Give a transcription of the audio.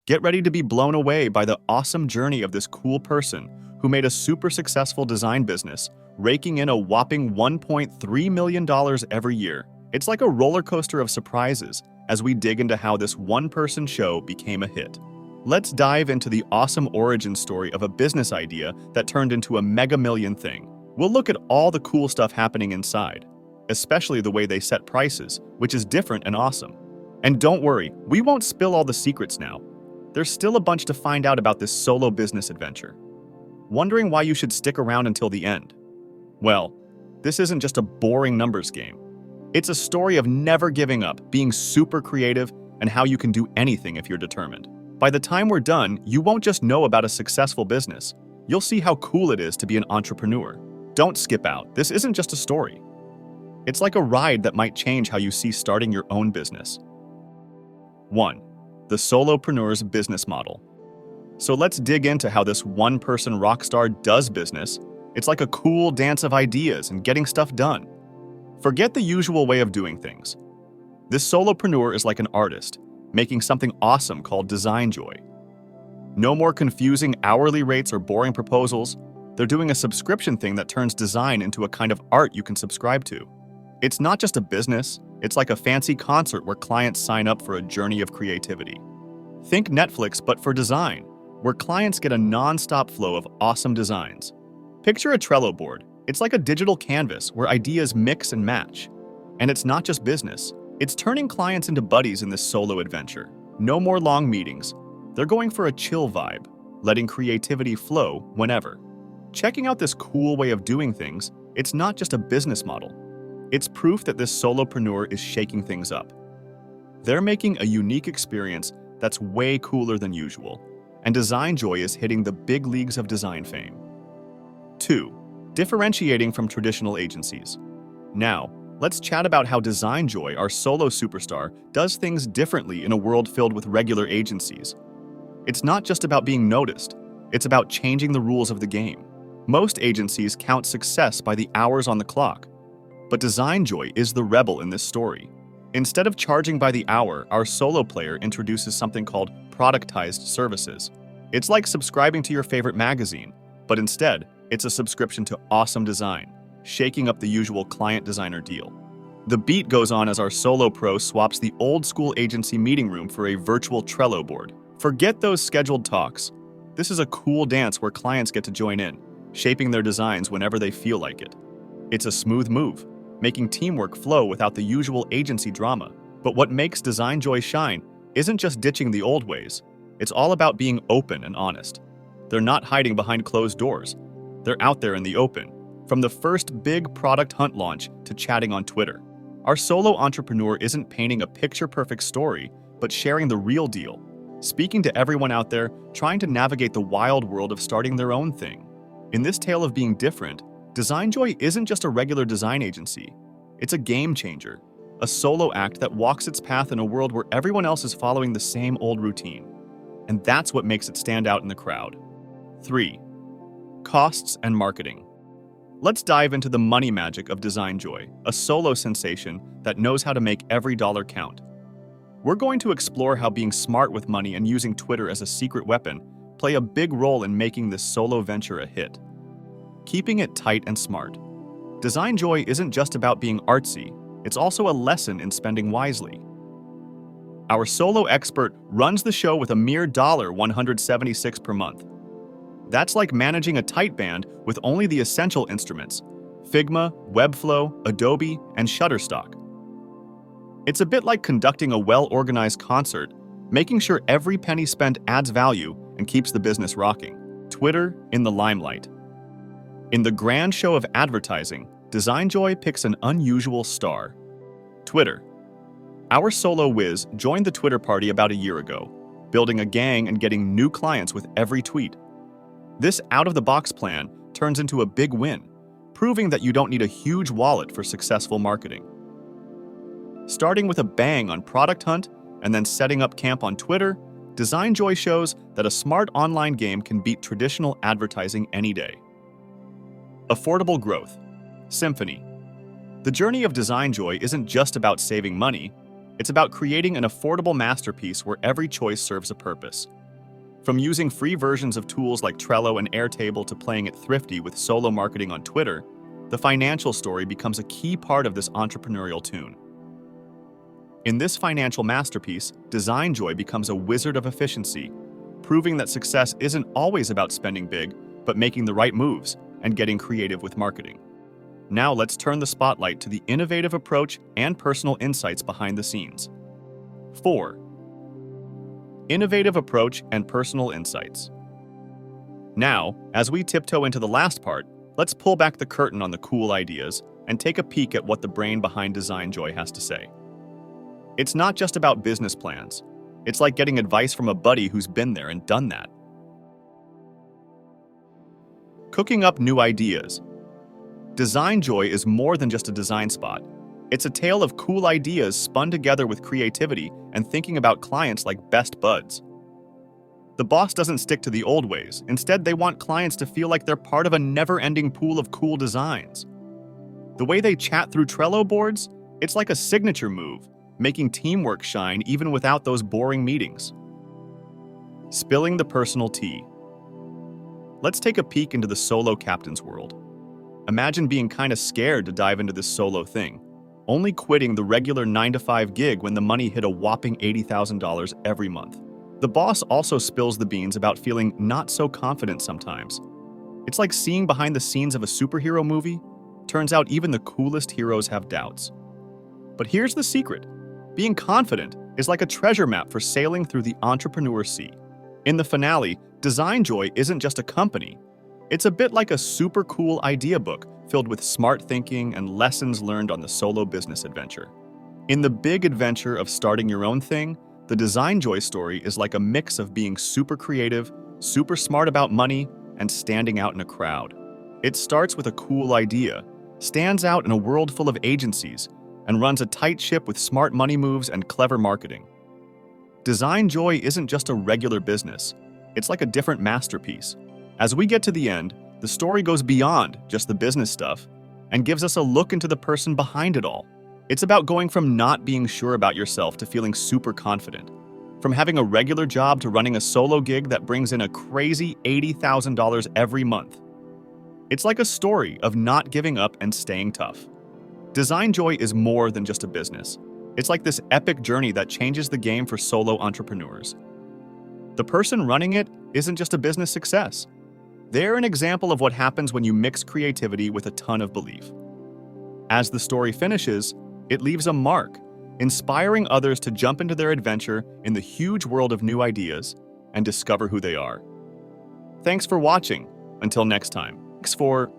Get ready to be blown away by the awesome journey of this cool person who made a super successful design business, raking in a whopping $1.3 million every year. It's like a roller coaster of surprises as we dig into how this one-person show became a hit. Let's dive into the awesome origin story of a business idea that turned into a mega million thing. We'll look at all the cool stuff happening inside, especially the way they set prices, which is different and awesome. And don't worry, we won't spill all the secrets now. There's still a bunch to find out about this solo business adventure. Wondering why you should stick around until the end? Well, this isn't just a boring numbers game. It's a story of never giving up, being super creative, and how you can do anything if you're determined. By the time we're done, you won't just know about a successful business. You'll see how cool it is to be an entrepreneur. Don't skip out. This isn't just a story. It's like a ride that might change how you see starting your own business. 1. The solopreneur's business model. So let's dig into how this one-person rock star does business. It's like a cool dance of ideas and getting stuff done. Forget the usual way of doing things. This solopreneur is like an artist, making something awesome called design joy. No more confusing hourly rates or boring proposals. They're doing a subscription thing that turns design into a kind of art you can subscribe to. It's not just a business, it's like a fancy concert where clients sign up for a journey of creativity. Think Netflix, but for design, where clients get a non-stop flow of awesome designs. Picture a Trello board. It's like a digital canvas where ideas mix and match. And it's not just business. It's turning clients into buddies in this solo adventure. No more long meetings. They're going for a chill vibe, letting creativity flow whenever. Checking out this cool way of doing things, it's not just a business model. It's proof that this solopreneur is shaking things up. They're making a unique experience that's way cooler than usual, and Design Joy is hitting the big leagues of design fame. 2. Differentiating from traditional agencies. Now, let's chat about how Design Joy, our solo superstar, does things differently in a world filled with regular agencies. It's not just about being noticed, it's about changing the rules of the game. Most agencies count success by the hours on the clock, but Design Joy is the rebel in this story. Instead of charging by the hour, our solo player introduces something called productized services. It's like subscribing to your favorite magazine, but instead, it's a subscription to awesome design, shaking up the usual client-designer deal. The beat goes on as our solo pro swaps the old-school agency meeting room for a virtual Trello board. Forget those scheduled talks. This is a cool dance where clients get to join in, shaping their designs whenever they feel like it. It's a smooth move, making teamwork flow without the usual agency drama. But what makes Design Joy shine isn't just ditching the old ways. It's all about being open and honest. They're not hiding behind closed doors. They're out there in the open, from the first big product hunt launch to chatting on Twitter. Our solo entrepreneur isn't painting a picture-perfect story, but sharing the real deal, speaking to everyone out there trying to navigate the wild world of starting their own thing. In this tale of being different, Design Joy isn't just a regular design agency. It's a game changer, a solo act that walks its path in a world where everyone else is following the same old routine. And that's what makes it stand out in the crowd. 3. Costs and marketing. Let's dive into the money magic of Design Joy, a solo sensation that knows how to make every dollar count. We're going to explore how being smart with money and using Twitter as a secret weapon play a big role in making this solo venture a hit. Keeping it tight and smart. Design Joy isn't just about being artsy, it's also a lesson in spending wisely. Our solo expert runs the show with a mere $176 per month. That's like managing a tight band with only the essential instruments: Figma, Webflow, Adobe, and Shutterstock. It's a bit like conducting a well-organized concert, making sure every penny spent adds value and keeps the business rocking. Twitter in the limelight. In the grand show of advertising, Design Joy picks an unusual star. Twitter. Our solo whiz joined the Twitter party about a year ago, building a gang and getting new clients with every tweet. This out-of-the-box plan turns into a big win, proving that you don't need a huge wallet for successful marketing. Starting with a bang on Product Hunt and then setting up camp on Twitter, Design Joy shows that a smart online game can beat traditional advertising any day. Affordable growth. Symphony. The journey of Design Joy isn't just about saving money, It's about creating an affordable masterpiece where every choice serves a purpose. From using free versions of tools like Trello and Airtable to playing it thrifty with solo marketing on Twitter, the financial story becomes a key part of this entrepreneurial tune. In this financial masterpiece, Design Joy becomes a wizard of efficiency, proving that success isn't always about spending big, but making the right moves and getting creative with marketing. Now let's turn the spotlight to the innovative approach and personal insights behind the scenes. 4. Innovative approach and personal insights. Now, as we tiptoe into the last part, let's pull back the curtain on the cool ideas and take a peek at what the brain behind Design Joy has to say. It's not just about business plans. It's like getting advice from a buddy who's been there and done that. Cooking up new ideas. Design Joy is more than just a design spot. It's a tale of cool ideas spun together with creativity and thinking about clients like best buds. The boss doesn't stick to the old ways. Instead, they want clients to feel like they're part of a never-ending pool of cool designs. The way they chat through Trello boards, it's like a signature move, making teamwork shine even without those boring meetings. Spilling the personal tea. Let's take a peek into the solo captain's world. Imagine being kind of scared to dive into this solo thing, only quitting the regular 9-to-5 gig when the money hit a whopping $80,000 every month. The boss also spills the beans about feeling not so confident sometimes. It's like seeing behind the scenes of a superhero movie. Turns out even the coolest heroes have doubts. But here's the secret. Being confident is like a treasure map for sailing through the entrepreneur sea. In the finale, Design Joy isn't just a company. It's a bit like a super cool idea book filled with smart thinking and lessons learned on the solo business adventure. In the big adventure of starting your own thing, the Design Joy story is like a mix of being super creative, super smart about money, and standing out in a crowd. It starts with a cool idea, stands out in a world full of agencies, and runs a tight ship with smart money moves and clever marketing. Design Joy isn't just a regular business. It's like a different masterpiece. As we get to the end, the story goes beyond just the business stuff and gives us a look into the person behind it all. It's about going from not being sure about yourself to feeling super confident, from having a regular job to running a solo gig that brings in a crazy $80,000 every month. It's like a story of not giving up and staying tough. Design Joy is more than just a business. It's like this epic journey that changes the game for solo entrepreneurs. The person running it isn't just a business success. They're an example of what happens when you mix creativity with a ton of belief. As the story finishes, it leaves a mark, inspiring others to jump into their adventure in the huge world of new ideas and discover who they are. Thanks for watching. Until next time. Thanks for